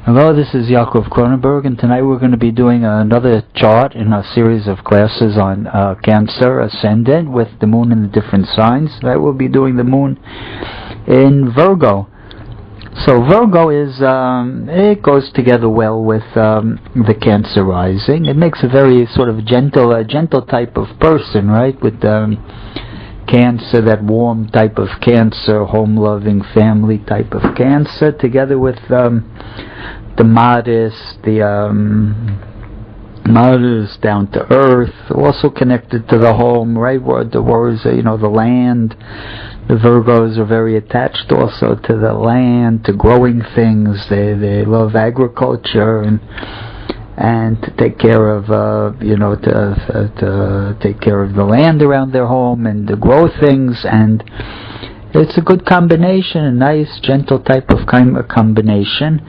Hello, this is Yaakov Kronenberg, and tonight we're going to be doing another chart in a series of classes on Cancer Ascendant with the moon in the different signs. Tonight we'll be doing the moon in Virgo. So Virgo is, it goes together well with the Cancer rising. It makes a very sort of gentle type of person, right? With Cancer, that warm type of Cancer, home-loving family type of Cancer, together with the modest, modest, down to earth, also connected to the home, right? Where the words, the land. The Virgos are very attached also to the land, to growing things. They love agriculture and to take care of to take care of the land around their home and to grow things, and it's a good combination, a nice gentle type of combination.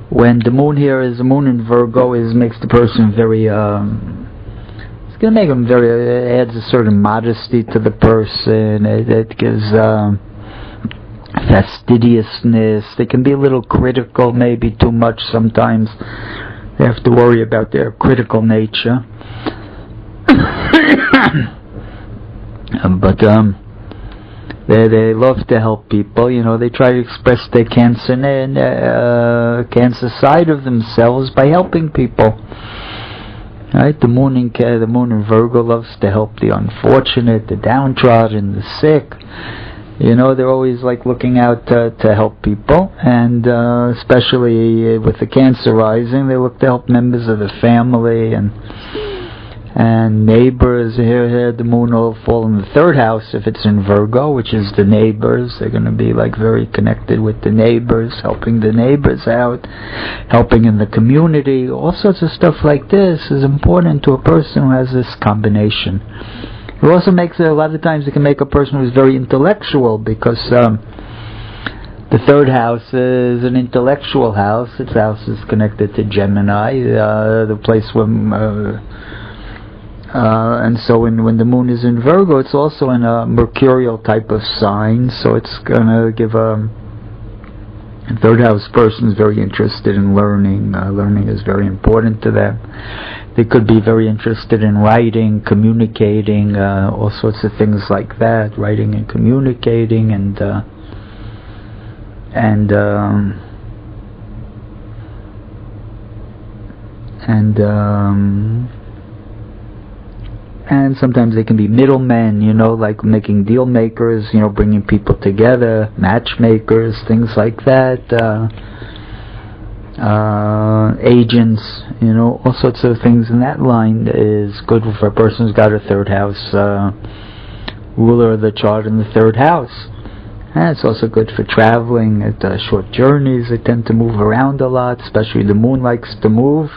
When the moon here is the moon in Virgo, makes the person very it's going to make them very, adds a certain modesty to the person. It gives fastidiousness. They can be a little critical, maybe too much sometimes. They have to worry about their critical nature. But they love to help people. They try to express their Cancer side of themselves by helping people. Right, the moon in Virgo loves to help the unfortunate, the downtrodden, the sick. They're always looking out to help people, and especially with the Cancer rising, they look to help members of the family and neighbors. Here the moon will fall in the third house if it's in Virgo, which is the neighbors. They're going to be very connected with the neighbors, helping the neighbors out, helping in the community. All sorts of stuff like this is important to a person who has this combination. It also makes a lot of times it can make a person who's very intellectual, because the third house is an intellectual house. Its house is connected to Gemini, the place where and so when the moon is in Virgo, it's also in a mercurial type of sign, so it's going to give a third house person is very interested in learning. Learning is very important to them. They could be very interested in writing, communicating, all sorts of things like that, writing and communicating, and sometimes they can be middlemen, like making deal makers, bringing people together, matchmakers, things like that, agents, all sorts of things in that line is good for a person who's got a third house ruler of the chart in the third house. And it's also good for traveling at short journeys. They tend to move around a lot, especially the moon likes to move.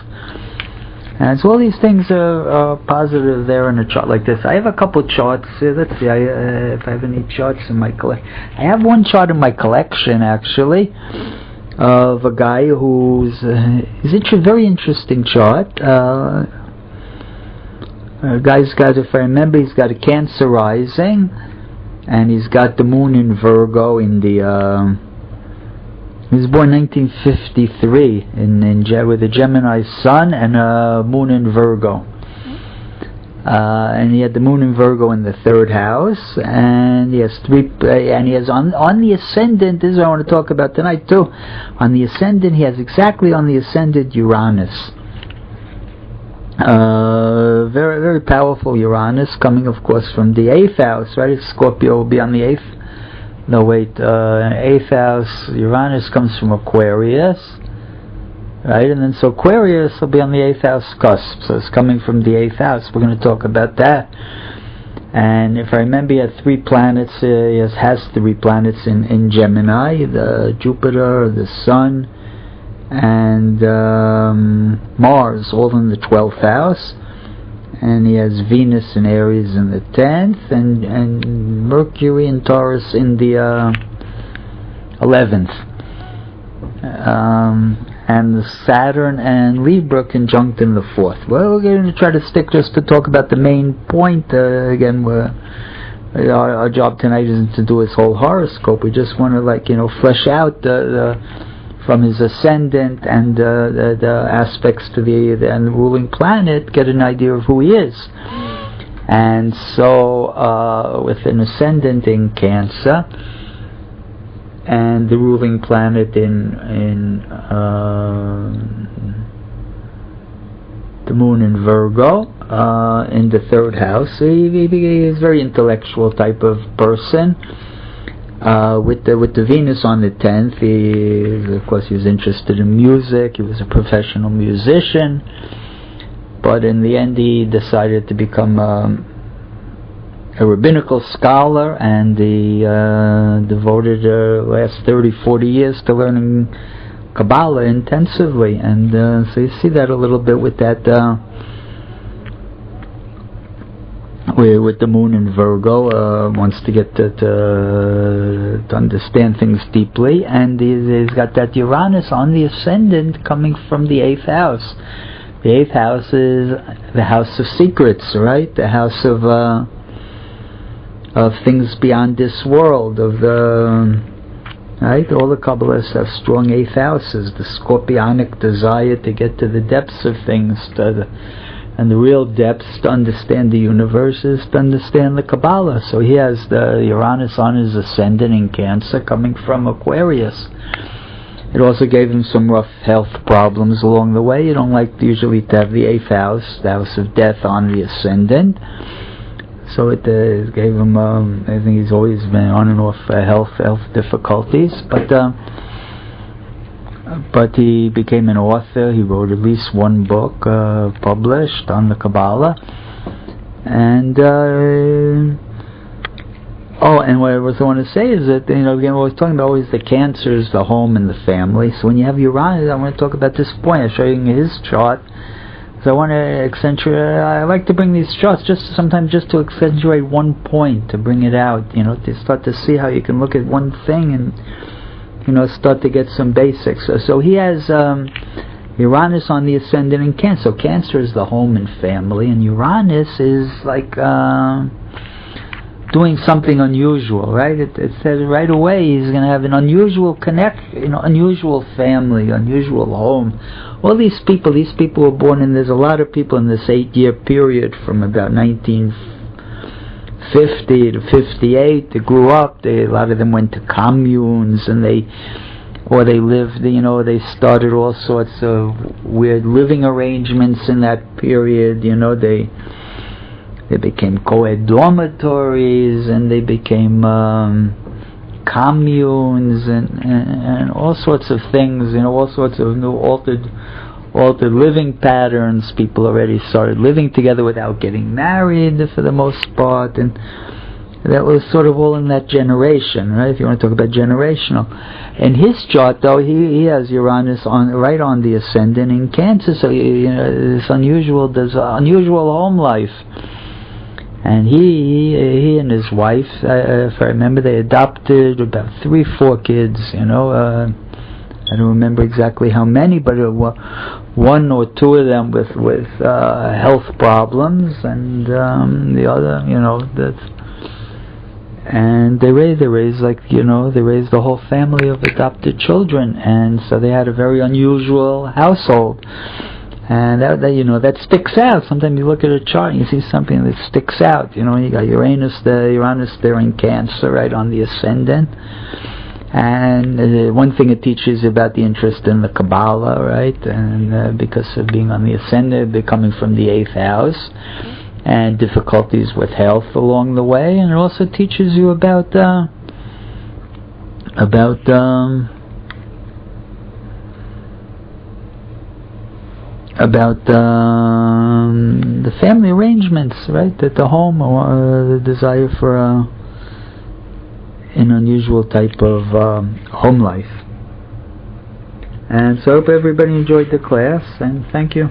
And so all these things are positive there in a chart like this. I have a couple charts. Let's see if I have any charts in my collection. I have one chart in my collection, actually, of a guy who's it's a very interesting chart. Guy's got, if I remember, he's got a Cancer rising, and he's got the moon in Virgo in the he was born 1953 with a Gemini sun and a moon in Virgo. And he had the moon in Virgo in the third house, and he has on the ascendant. This is what I want to talk about tonight too. On the ascendant, he has exactly on the ascendant Uranus. Very, very powerful Uranus, coming of course from the 8th house, right? Scorpio will be on the 8th. No, wait, 8th house, Uranus comes from Aquarius, right? And then so Aquarius will be on the 8th house cusp, so it's coming from the 8th house. We're going to talk about that. And if I remember, he had 3 planets, he has 3 planets in Gemini, the Jupiter, the Sun, and Mars, all in the 12th house. And he has Venus and Aries in the 10th, and Mercury and Taurus in the 11th. And the Saturn and Libra conjunct in the 4th. Well, we're going to try to stick just to talk about the main point. Again, we're our job tonight isn't to do his whole horoscope. We just want to, like, flesh out the from his ascendant and the aspects to the ruling planet, get an idea of who he is. And so with an ascendant in Cancer and the ruling planet in the moon in Virgo in the 3rd house, he is a very intellectual type of person. With the Venus on the 10th, of course he was interested in music. He was a professional musician, but in the end he decided to become a rabbinical scholar, and he devoted the last 30-40 years to learning Kabbalah intensively. And so you see that a little bit with that with the moon in Virgo. Wants to get to understand things deeply, and he's got that Uranus on the ascendant coming from the 8th house. The 8th house is the house of secrets, right? The house of things beyond this world, of the right? All the Kabbalists have strong 8th houses, the scorpionic desire to get to the depths of things, and the real depths to understand the universe is to understand the Kabbalah. So he has the Uranus on his ascendant in Cancer coming from Aquarius. It also gave him some rough health problems along the way. You don't like usually to have the 8th house, the house of death, on the ascendant. So it gave him, I think he's always been on and off health difficulties, but he became an author. He wrote at least one book published on the Kabbalah. And and what I also want to say is that, again, what I was talking about always the Cancers, the home and the family. So when you have Uranus, I want to talk about this point. I'm showing you his chart. So I want to accentuate. I like to bring these charts sometimes just to accentuate one point, to bring it out. To start to see how you can look at one thing and start to get some basics. So he has Uranus on the ascendant in Cancer. So Cancer is the home and family, and Uranus is like doing something unusual, right? It says right away he's going to have an unusual unusual family, unusual home. All these people were born in, there's a lot of people in this 8-year period from about 1950 to 58 that grew up. A lot of them went to communes, and they lived, they started all sorts of weird living arrangements in that period. They became co-ed dormitories, and they became communes, and all sorts of things, all sorts of new altered living patterns. People already started living together without getting married for the most part, and that was sort of all in that generation, right? If you want to talk about generational. In his chart, though, he has Uranus right on the ascendant in Cancer, so this unusual home life. And he and his wife, if I remember, they adopted about 3-4 kids. I don't remember exactly how many, but one or two of them with health problems, and the other, and they raised they raised the whole family of adopted children, and so they had a very unusual household. And that sticks out. Sometimes you look at a chart and you see something that sticks out. You got Uranus there in Cancer, right on the ascendant. And one thing it teaches about the interest in the Kabbalah, right? And because of being on the ascendant, coming from the 8th house, and difficulties with health along the way. And it also teaches you about the family arrangements, right? That the home, the desire for an unusual type of home life. And so I hope everybody enjoyed the class, and thank you.